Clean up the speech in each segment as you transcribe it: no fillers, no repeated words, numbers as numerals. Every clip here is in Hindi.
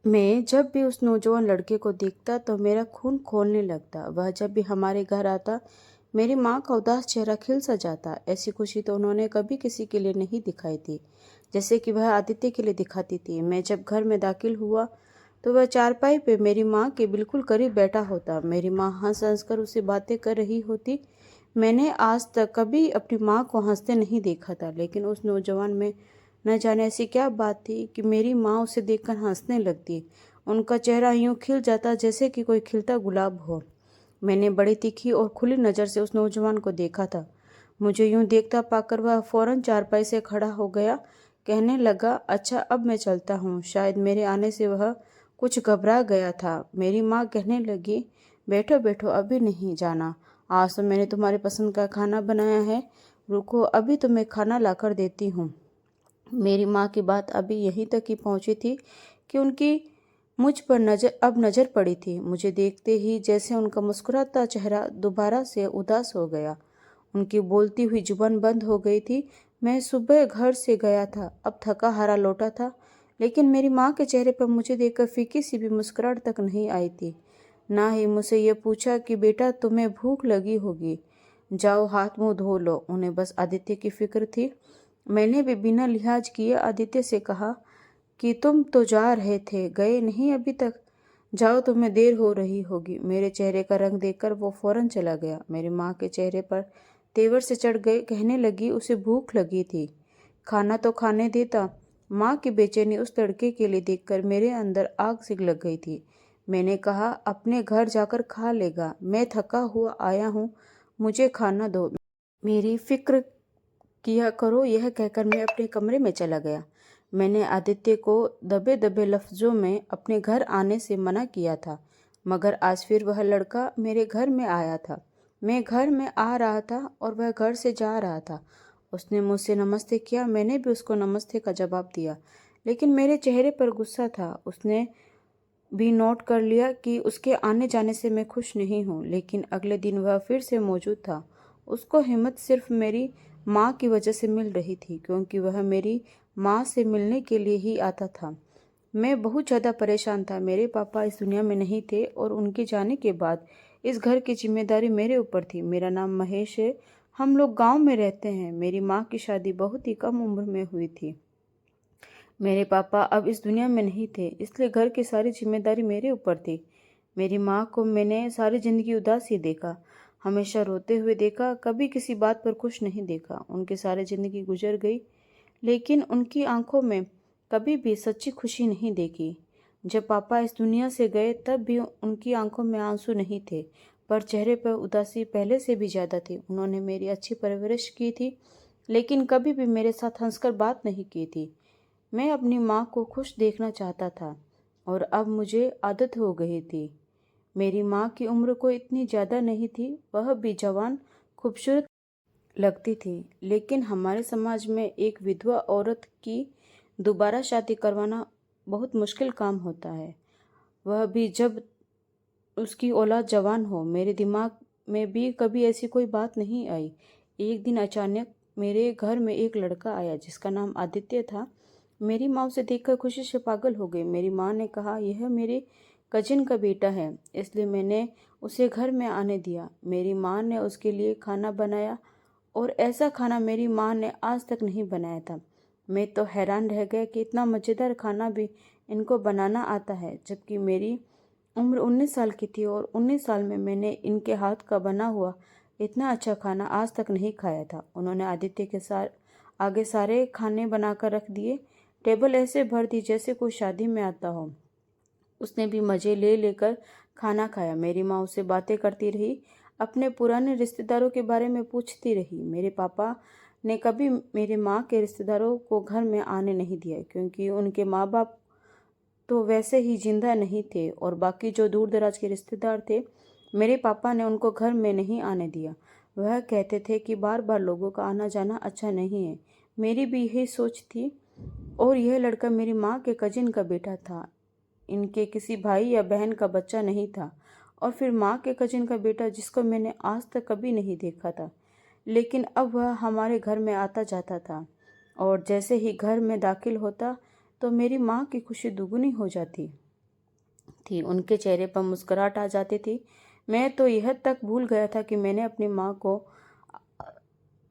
मैं जब भी उस नौजवान लड़के को देखता तो मेरा खून खौलने लगता। वह जब भी हमारे घर आता, मेरी माँ का उदास चेहरा खिल सा जाता। ऐसी खुशी तो उन्होंने कभी किसी के लिए नहीं दिखाई थी, जैसे कि वह आदित्य के लिए दिखाती थी। मैं जब घर में दाखिल हुआ तो वह चारपाई पे मेरी माँ के बिल्कुल करीब बैठा होता। मेरी माँ हंस हंस कर उससे बातें कर रही होती। मैंने आज तक कभी अपनी माँ को हंसते नहीं देखा था, लेकिन उस नौजवान में न जाने ऐसी क्या बात थी कि मेरी माँ उसे देखकर हंसने लगती। उनका चेहरा यूं खिल जाता जैसे कि कोई खिलता गुलाब हो। मैंने बड़ी तीखी और खुली नज़र से उस नौजवान को देखा था। मुझे यूं देखता पाकर वह फौरन चारपाई से खड़ा हो गया। कहने लगा, अच्छा अब मैं चलता हूँ। शायद मेरे आने से वह कुछ घबरा गया था। मेरी माँ कहने लगी, बैठो बैठो, अभी नहीं जाना। आज तो मैंने तुम्हारी पसंद का खाना बनाया है। रुको, अभी तुम्हें खाना लाकर देती हूँ। मेरी माँ की बात अभी यहीं तक ही पहुँची थी कि उनकी मुझ पर नज़र पड़ी थी। मुझे देखते ही जैसे उनका मुस्कुराता चेहरा दोबारा से उदास हो गया। उनकी बोलती हुई जुबान बंद हो गई थी। मैं सुबह घर से गया था, अब थका हारा लौटा था, लेकिन मेरी माँ के चेहरे पर मुझे देखकर फीकी सी भी मुस्कुराहट तक नहीं आई थी। ना ही मुझसे ये पूछा कि बेटा तुम्हें भूख लगी होगी, जाओ हाथ मुंह धो लो। उन्हें बस आदित्य की फिक्र थी। मैंने भी बिना लिहाज किए आदित्य से कहा कि तुम तो जा रहे थे, गए नहीं अभी तक। जाओ, तुम्हें देर हो रही होगी। मेरे चेहरे का रंग देखकर वो फौरन चला गया। मेरी माँ के चेहरे पर तेवर से चढ़ गए। कहने लगी, उसे भूख लगी थी, खाना तो खाने देता। माँ की बेचैनी उस लड़के के लिए देखकर मेरे अंदर आग सी लग गई थी। मैंने कहा, अपने घर जाकर खा लेगा, मैं थका हुआ आया हूँ, मुझे खाना दो, मेरी फिक्र किया करो। यह कहकर मैं अपने कमरे में चला गया। मैंने आदित्य को दबे दबे लफ्ज़ों में अपने घर आने से मना किया था, मगर आज फिर वह लड़का मेरे घर में आया था। मैं घर में आ रहा था और वह घर से जा रहा था। उसने मुझसे नमस्ते किया, मैंने भी उसको नमस्ते का जवाब दिया, लेकिन मेरे चेहरे पर गुस्सा था। उसने भी नोट कर लिया कि उसके आने जाने से मैं खुश नहीं हूँ, लेकिन अगले दिन वह फिर से मौजूद था। उसको हिम्मत सिर्फ मेरी माँ की वजह से मिल रही थी, क्योंकि वह मेरी माँ से मिलने के लिए ही आता था। मैं बहुत ज़्यादा परेशान था। मेरे पापा इस दुनिया में नहीं थे और उनके जाने के बाद इस घर की जिम्मेदारी मेरे ऊपर थी। मेरा नाम महेश है, हम लोग गांव में रहते हैं। मेरी माँ की शादी बहुत ही कम उम्र में हुई थी। मेरे पापा अब इस दुनिया में नहीं थे, इसलिए घर की सारी जिम्मेदारी मेरे ऊपर थी। मेरी माँ को मैंने सारी जिंदगी उदास ही देखा, हमेशा रोते हुए देखा, कभी किसी बात पर खुश नहीं देखा। उनकी सारी जिंदगी गुजर गई, लेकिन उनकी आंखों में कभी भी सच्ची खुशी नहीं देखी। जब पापा इस दुनिया से गए तब भी उनकी आंखों में आंसू नहीं थे, पर चेहरे पर उदासी पहले से भी ज़्यादा थी। उन्होंने मेरी अच्छी परवरिश की थी, लेकिन कभी भी मेरे साथ हंसकर बात नहीं की थी। मैं अपनी माँ को खुश देखना चाहता था और अब मुझे आदत हो गई थी। मेरी माँ की उम्र कोई इतनी ज़्यादा नहीं थी, वह भी जवान खूबसूरत लगती थी, लेकिन हमारे समाज में एक विधवा औरत की दोबारा शादी करवाना बहुत मुश्किल काम होता है, वह भी जब उसकी औलाद जवान हो। मेरे दिमाग में भी कभी ऐसी कोई बात नहीं आई। एक दिन अचानक मेरे घर में एक लड़का आया जिसका नाम आदित्य था। मेरी माँ उसे देखकर खुशी से पागल हो गई। मेरी माँ ने कहा, यह मेरे कजिन का बेटा है, इसलिए मैंने उसे घर में आने दिया। मेरी माँ ने उसके लिए खाना बनाया और ऐसा खाना मेरी माँ ने आज तक नहीं बनाया था। मैं तो हैरान रह गया कि इतना मज़ेदार खाना भी इनको बनाना आता है, जबकि मेरी उम्र 19 साल की थी और 19 साल में मैंने इनके हाथ का बना हुआ इतना अच्छा खाना आज तक नहीं खाया था। उन्होंने आदित्य के साथ आगे सारे खाने बनाकर रख दिए। टेबल ऐसे भर दी जैसे कोई शादी में आता हो। उसने भी मज़े ले लेकर खाना खाया। मेरी माँ उससे बातें करती रही, अपने पुराने रिश्तेदारों के बारे में पूछती रही। मेरे पापा ने कभी मेरे माँ के रिश्तेदारों को घर में आने नहीं दिया, क्योंकि उनके माँ बाप तो वैसे ही जिंदा नहीं थे और बाकी जो दूर दराज के रिश्तेदार थे, मेरे पापा ने उनको घर में नहीं आने दिया। वह कहते थे कि बार बार लोगों का आना जाना अच्छा नहीं है। मेरी भी यही सोच थी, और यह लड़का मेरी माँ के कजिन का बेटा था, इनके किसी भाई या बहन का बच्चा नहीं था। और फिर माँ के कजिन का बेटा जिसको मैंने आज तक कभी नहीं देखा था, लेकिन अब वह हमारे घर में आता जाता था, और जैसे ही घर में दाखिल होता तो मेरी माँ की खुशी दुगनी हो जाती। थी, उनके चेहरे पर मुस्कुराहट आ जाती थी। मैं तो यह तक भूल गया था कि मैंने अपनी माँ को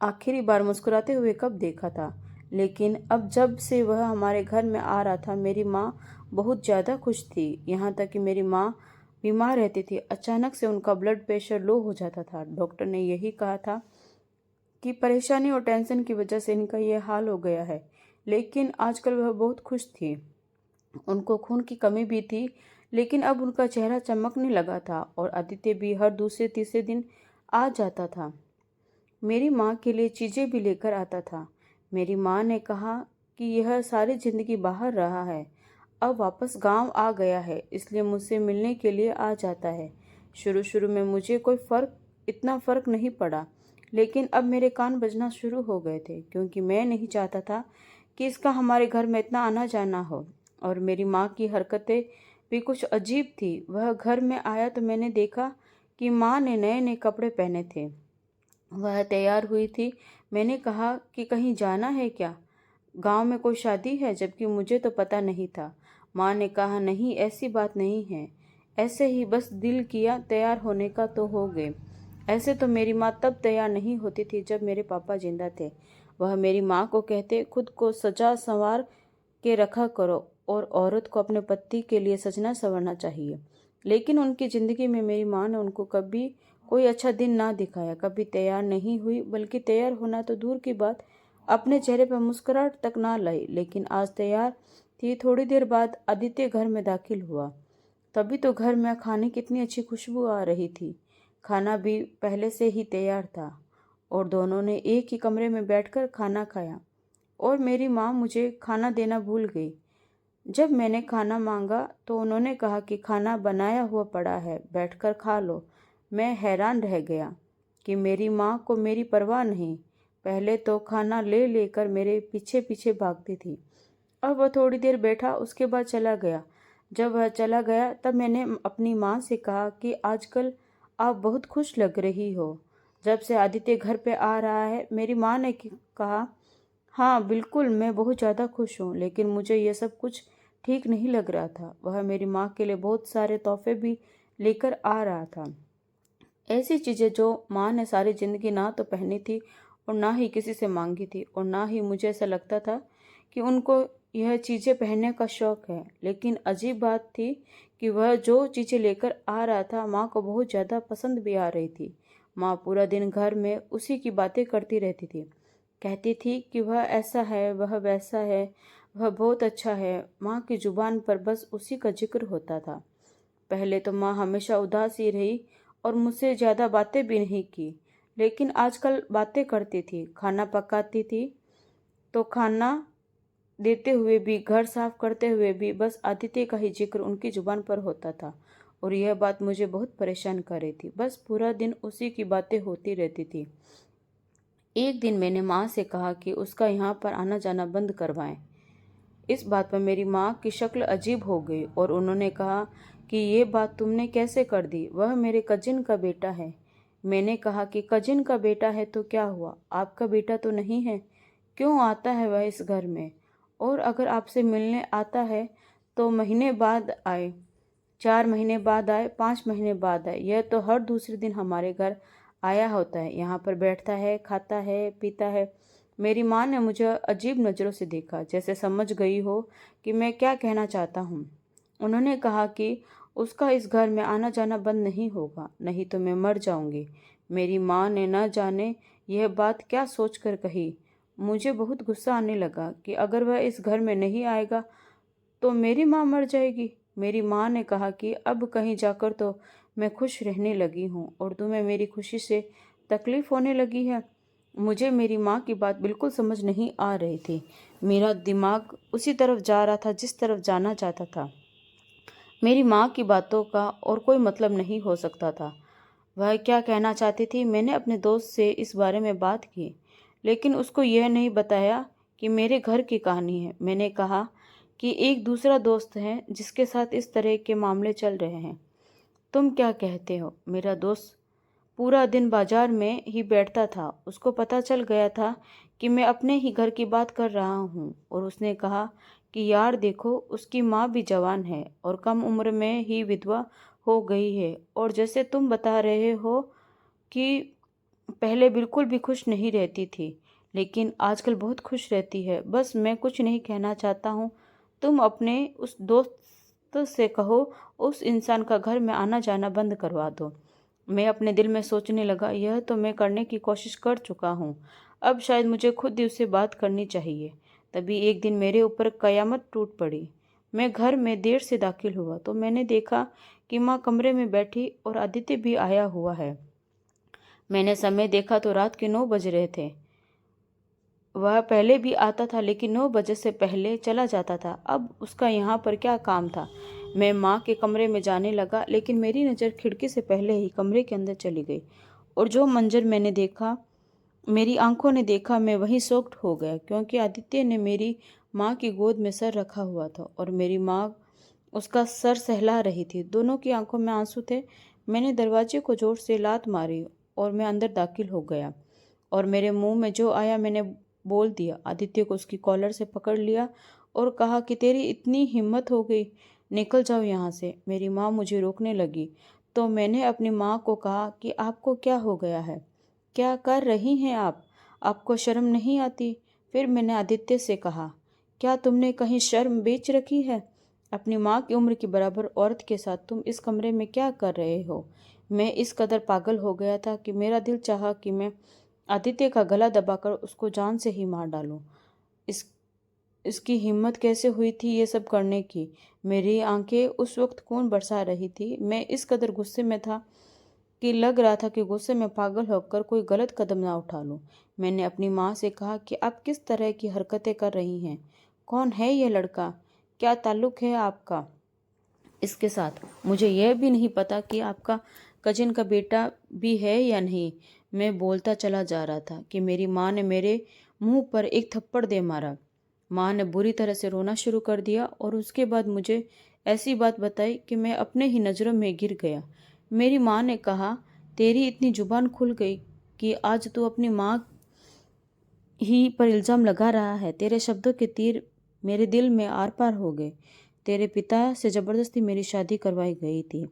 आखिरी बार मुस्कुराते हुए कब देखा था। लेकिन अब जब से वह हमारे घर में आ रहा था, मेरी माँ बहुत ज़्यादा खुश थी। यहाँ तक कि मेरी माँ बीमार रहती थी, अचानक से उनका ब्लड प्रेशर लो हो जाता था। डॉक्टर ने यही कहा था कि परेशानी और टेंशन की वजह से इनका ये हाल हो गया है। लेकिन आजकल वह बहुत खुश थी। उनको खून की कमी भी थी, लेकिन अब उनका चेहरा चमकने लगा था और आदित्य भी हर दूसरे तीसरे दिन आ जाता था। मेरी माँ के लिए चीज़ें भी लेकर आता था। मेरी माँ ने कहा कि यह सारी ज़िंदगी बाहर रहा है, अब वापस गांव आ गया है, इसलिए मुझसे मिलने के लिए आ जाता है। शुरू शुरू में मुझे इतना फ़र्क नहीं पड़ा, लेकिन अब मेरे कान बजना शुरू हो गए थे, क्योंकि मैं नहीं चाहता था कि इसका हमारे घर में इतना आना जाना हो। और मेरी माँ की हरकतें भी कुछ अजीब थी। वह घर में आया तो मैंने देखा कि माँ ने नए नए कपड़े पहने थे। वह तैयार हुई थी। मैंने कहा कि कहीं जाना है क्या, गांव में कोई शादी है, जबकि मुझे तो पता नहीं था। माँ ने कहा, नहीं ऐसी बात नहीं है, ऐसे ही बस दिल किया तैयार होने का तो हो गए। ऐसे तो मेरी माँ तब तैयार नहीं होती थी जब मेरे पापा जिंदा थे। वह मेरी माँ को कहते, खुद को सजा संवार के रखा करो, और औरत को अपने पति के लिए सजना संवरना चाहिए। लेकिन उनकी ज़िंदगी में मेरी माँ ने उनको कभी कोई अच्छा दिन ना दिखाया, कभी तैयार नहीं हुई, बल्कि तैयार होना तो दूर की बात, अपने चेहरे पर मुस्कुराहट तक ना लाई। लेकिन आज तैयार थी। थोड़ी देर बाद आदित्य घर में दाखिल हुआ। तभी तो घर में खाने की इतनी अच्छी खुशबू आ रही थी। खाना भी पहले से ही तैयार था और दोनों ने एक ही कमरे में बैठकर खाना खाया, और मेरी माँ मुझे खाना देना भूल गई। जब मैंने खाना मांगा तो उन्होंने कहा कि खाना बनाया हुआ पड़ा है, बैठकर खा लो। मैं हैरान रह गया कि मेरी माँ को मेरी परवाह नहीं। पहले तो खाना ले लेकर मेरे पीछे पीछे भागती थी, अब वह थोड़ी देर बैठा, उसके बाद चला गया। जब वह चला गया तब मैंने अपनी माँ से कहा कि आजकल आप बहुत खुश लग रही हो, जब से आदित्य घर पे आ रहा है। मेरी माँ ने कहा, हाँ बिल्कुल, मैं बहुत ज़्यादा खुश हूँ, लेकिन मुझे यह सब कुछ ठीक नहीं लग रहा था। वह मेरी माँ के लिए बहुत सारे तोहफे भी लेकर आ रहा था, ऐसी चीज़ें जो माँ ने सारी ज़िंदगी ना तो पहनी थी और ना ही किसी से मांगी थी, और ना ही मुझे ऐसा लगता था कि उनको यह चीज़ें पहनने का शौक़ है। लेकिन अजीब बात थी कि वह जो चीज़ें लेकर आ रहा था माँ को बहुत ज़्यादा पसंद भी आ रही थी। माँ पूरा दिन घर में उसी की बातें करती रहती थी, कहती थी कि वह ऐसा है, वह वैसा है, वह बहुत अच्छा है। माँ की जुबान पर बस उसी का जिक्र होता था। पहले तो माँ हमेशा उदास ही रही और मुझसे ज़्यादा बातें भी नहीं की, लेकिन आजकल बातें करती थी। खाना पकाती थी तो खाना देते हुए भी, घर साफ करते हुए भी बस आदित्य का ही जिक्र उनकी जुबान पर होता था, और यह बात मुझे बहुत परेशान कर रही थी। बस पूरा दिन उसी की बातें होती रहती थी। एक दिन मैंने माँ से कहा कि उसका यहाँ पर आना जाना बंद करवाएं। इस बात पर मेरी माँ की शक्ल अजीब हो गई और उन्होंने कहा कि ये बात तुमने कैसे कर दी, वह मेरे कजिन का बेटा है। मैंने कहा कि कजिन का बेटा है तो क्या हुआ, आपका बेटा तो नहीं है, क्यों आता है वह इस घर में? और अगर आपसे मिलने आता है तो महीने बाद आए, 4 महीने बाद आए, 5 महीने बाद आए, यह तो हर दूसरे दिन हमारे घर आया होता है, यहाँ पर बैठता है, खाता है, पीता है। मेरी माँ ने मुझे अजीब नज़रों से देखा, जैसे समझ गई हो कि मैं क्या कहना चाहता हूँ। उन्होंने कहा कि उसका इस घर में आना जाना बंद नहीं होगा, नहीं तो मैं मर जाऊंगी। मेरी माँ ने न जाने यह बात क्या सोचकर कही। मुझे बहुत गुस्सा आने लगा कि अगर वह इस घर में नहीं आएगा तो मेरी माँ मर जाएगी। मेरी माँ ने कहा कि अब कहीं जाकर तो मैं खुश रहने लगी हूँ और तुम्हें मेरी खुशी से तकलीफ होने लगी है। मुझे मेरी माँ की बात बिल्कुल समझ नहीं आ रही थी। मेरा दिमाग उसी तरफ जा रहा था जिस तरफ जाना चाहता था। मेरी माँ की बातों का और कोई मतलब नहीं हो सकता था। वह क्या कहना चाहती थी? मैंने अपने दोस्त से इस बारे में बात की, लेकिन उसको यह नहीं बताया कि मेरे घर की कहानी है। मैंने कहा कि एक दूसरा दोस्त है जिसके साथ इस तरह के मामले चल रहे हैं। तुम क्या कहते हो? मेरा दोस्त पूरा दिन बाजार में ही बैठता था। उसको पता चल गया था कि मैं अपने ही घर की बात कर रहा हूँ, और उसने कहा कि यार देखो, उसकी माँ भी जवान है और कम उम्र में ही विधवा हो गई है, और जैसे तुम बता रहे हो कि पहले बिल्कुल भी खुश नहीं रहती थी, लेकिन आजकल बहुत खुश रहती है। बस मैं कुछ नहीं कहना चाहता हूँ, तुम अपने उस दोस्त से कहो उस इंसान का घर में आना जाना बंद करवा दो। मैं अपने दिल में सोचने लगा, यह तो मैं करने की कोशिश कर चुका हूँ, अब शायद मुझे खुद ही उससे बात करनी चाहिए। तभी एक दिन मेरे ऊपर कयामत टूट पड़ी। मैं घर में देर से दाखिल हुआ तो मैंने देखा कि माँ कमरे में बैठी और आदित्य भी आया हुआ है। मैंने समय देखा तो रात के 9 बज रहे थे। वह पहले भी आता था, लेकिन 9 बजे से पहले चला जाता था। अब उसका यहाँ पर क्या काम था? मैं माँ के कमरे में जाने लगा, लेकिन मेरी नज़र खिड़की से पहले ही कमरे के अंदर चली गई, और जो मंजर मैंने देखा, मेरी आंखों ने देखा, मैं वहीं शॉक्ड हो गया, क्योंकि आदित्य ने मेरी माँ की गोद में सर रखा हुआ था और मेरी माँ उसका सर सहला रही थी। दोनों की आंखों में आंसू थे। मैंने दरवाजे को जोर से लात मारी और मैं अंदर दाखिल हो गया, और मेरे मुंह में जो आया मैंने बोल दिया। आदित्य को उसकी कॉलर से पकड़ लिया और कहा कि तेरी इतनी हिम्मत हो गई, निकल जाओ यहाँ से। मेरी माँ मुझे रोकने लगी तो मैंने अपनी माँ को कहा कि आपको क्या हो गया है, क्या कर रही हैं आप, आपको शर्म नहीं आती? फिर मैंने आदित्य से कहा, क्या तुमने कहीं शर्म बेच रखी है? अपनी माँ की उम्र की बराबर औरत के साथ तुम इस कमरे में क्या कर रहे हो? मैं इस कदर पागल हो गया था कि मेरा दिल चाहा कि मैं आदित्य का गला दबाकर उसको जान से ही मार डालूं। इस इसकी हिम्मत कैसे हुई थी ये सब करने की? मेरी आंखें उस वक्त खून बरसा रही थी। मैं इस कदर गुस्से में था कि लग रहा था कि गुस्से में पागल होकर कोई गलत कदम ना उठा लूं। मैंने अपनी माँ से कहा कि आप किस तरह की हरकतें कर रही हैं? कौन है ये लड़का? क्या ताल्लुक है आपका इसके साथ? मुझे यह भी नहीं पता कि आपका कजिन का बेटा भी है या नहीं। मैं बोलता चला जा रहा था कि मेरी माँ ने मेरे मुंह पर एक थप्पड़ दे मारा। माँ ने बुरी तरह से रोना शुरू कर दिया और उसके बाद मुझे ऐसी बात बताई कि मैं अपने ही नज़रों में गिर गया। मेरी माँ ने कहा, तेरी इतनी जुबान खुल गई कि आज तू अपनी माँ ही पर इल्ज़ाम लगा रहा है। तेरे शब्दों के तीर मेरे दिल में आर पार हो गए। तेरे पिता से ज़बरदस्ती मेरी शादी करवाई गई थी।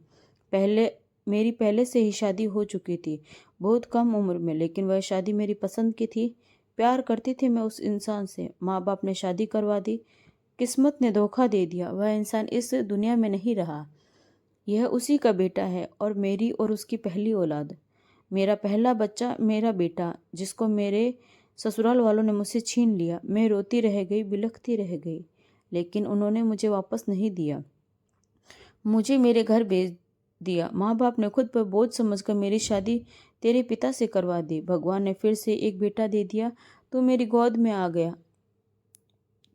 मेरी पहले से ही शादी हो चुकी थी, बहुत कम उम्र में, लेकिन वह शादी मेरी पसंद की थी। प्यार करती थी मैं उस इंसान से। माँ बाप ने शादी करवा दी, किस्मत ने धोखा दे दिया। वह इंसान इस दुनिया में नहीं रहा। यह उसी का बेटा है, और मेरी और उसकी पहली औलाद। मेरा पहला बच्चा, मेरा बेटा, जिसको मेरे ससुराल वालों ने मुझसे छीन लिया। मैं रोती रह गई, बिलखती रह गई, लेकिन उन्होंने मुझे वापस नहीं दिया। मुझे मेरे घर भेज दिया। माँ बाप ने खुद पर बोझ समझकर मेरी शादी तेरे पिता से करवा दी। भगवान ने फिर से एक बेटा दे दिया। तू मेरी गोद में आ गया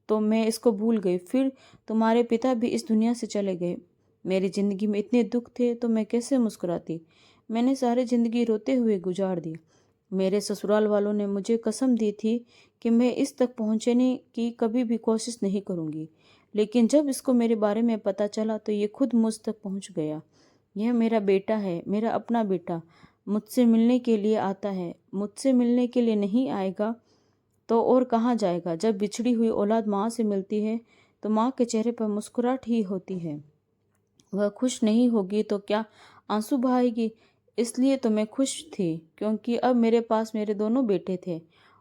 तो मैं इसको भूल गई। फिर तुम्हारे पिता भी इस दुनिया से चले गए। मेरी ज़िंदगी में इतने दुख थे तो मैं कैसे मुस्कुराती। मैंने सारी ज़िंदगी रोते हुए गुजार दी। मेरे ससुराल वालों ने मुझे कसम दी थी कि मैं इस तक पहुंचने की कभी भी कोशिश नहीं करूंगी, लेकिन जब इसको मेरे बारे में पता चला तो ये खुद मुझ तक पहुंच गया। यह मेरा बेटा है, मेरा अपना बेटा। मुझसे मिलने के लिए आता है। मुझसे मिलने के लिए नहीं आएगा तो और कहाँ जाएगा? जब बिछड़ी हुई औलाद माँ से मिलती है तो माँ के चेहरे पर मुस्कुराहट ही होती है। वह खुश नहीं होगी तो क्या आंसू बहाएगी? इसलिए तो मैं खुश थी, क्योंकि अब मेरे पास मेरे दोनों बेटे थे।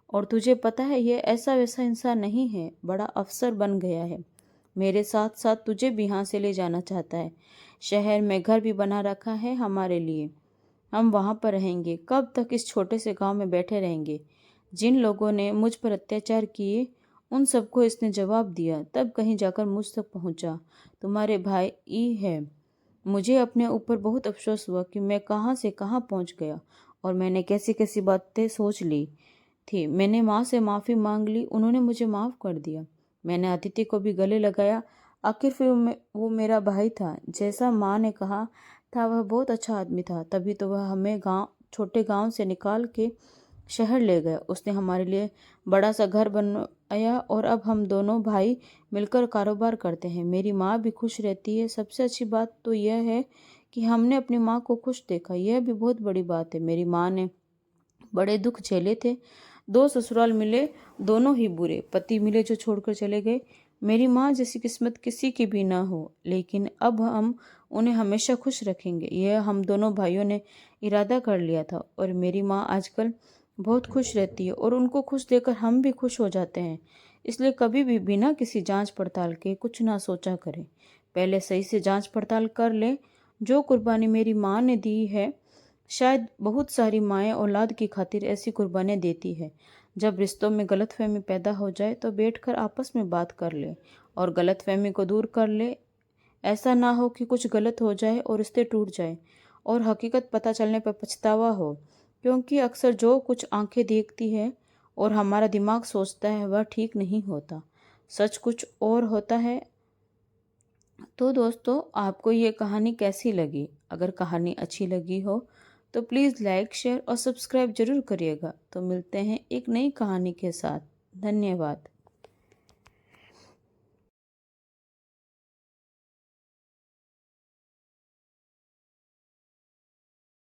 और तुझे पता है, यह ऐसा वैसा इंसान नहीं है, बड़ा अफसर बन गया है। मेरे साथ साथ तुझे भी यहाँ से ले जाना चाहता है। शहर में घर भी बना रखा है हमारे लिए। हम वहाँ पर रहेंगे। कब तक इस छोटे से गांव में बैठे रहेंगे? जिन लोगों ने मुझ पर अत्याचार किए उन सबको इसने जवाब दिया, तब कहीं जाकर मुझ तक पहुँचा। तुम्हारे भाई ई है। मुझे अपने ऊपर बहुत अफसोस हुआ कि मैं कहाँ से कहाँ पहुँच गया, और मैंने कैसी कैसी बातें सोच ली थी। मैंने माँ से माफ़ी मांग ली, उन्होंने मुझे माफ़ कर दिया। मैंने आदित्य को भी गले लगाया। आखिर फिर वो मेरा भाई था। जैसा माँ ने कहा था, वह बहुत अच्छा आदमी था। तभी तो वह हमें छोटे गांव से निकाल के शहर ले गया। उसने हमारे लिए बड़ा सा घर बनवाया और अब हम दोनों भाई मिलकर कारोबार करते हैं। मेरी माँ भी खुश रहती है। सबसे अच्छी बात तो यह है कि हमने अपनी माँ को खुश देखा, यह भी बहुत बड़ी बात है। मेरी माँ ने बड़े दुख झेले थे। 2 ससुराल मिले, दोनों ही बुरे। पति मिले जो छोड़कर चले गए, मेरी माँ जैसी किस्मत किसी की भी ना हो, लेकिन अब हम उन्हें हमेशा खुश रखेंगे। यह हम दोनों भाइयों ने इरादा कर लिया था और मेरी माँ आजकल बहुत खुश रहती है और उनको खुश देखकर हम भी खुश हो जाते हैं। इसलिए कभी भी बिना किसी जांच पड़ताल के कुछ ना सोचा करें। पहले सही से जांच पड़ताल कर लें। जो कुर्बानी मेरी माँ ने दी है, शायद बहुत सारी माएँ औलाद की खातिर ऐसी कुर्बानियाँ देती है। जब रिश्तों में गलतफहमी पैदा हो जाए तो बैठकर आपस में बात कर ले और गलतफहमी को दूर कर ले। ऐसा ना हो कि कुछ गलत हो जाए और रिश्ते टूट जाए और हकीकत पता चलने पर पछतावा हो, क्योंकि अक्सर जो कुछ आंखें देखती है और हमारा दिमाग सोचता है वह ठीक नहीं होता। सच कुछ और होता है। तो दोस्तों, आपको ये कहानी कैसी लगी? अगर कहानी अच्छी लगी हो तो प्लीज़ लाइक, शेयर और सब्सक्राइब जरूर करिएगा। तो मिलते हैं एक नई कहानी के साथ। धन्यवाद।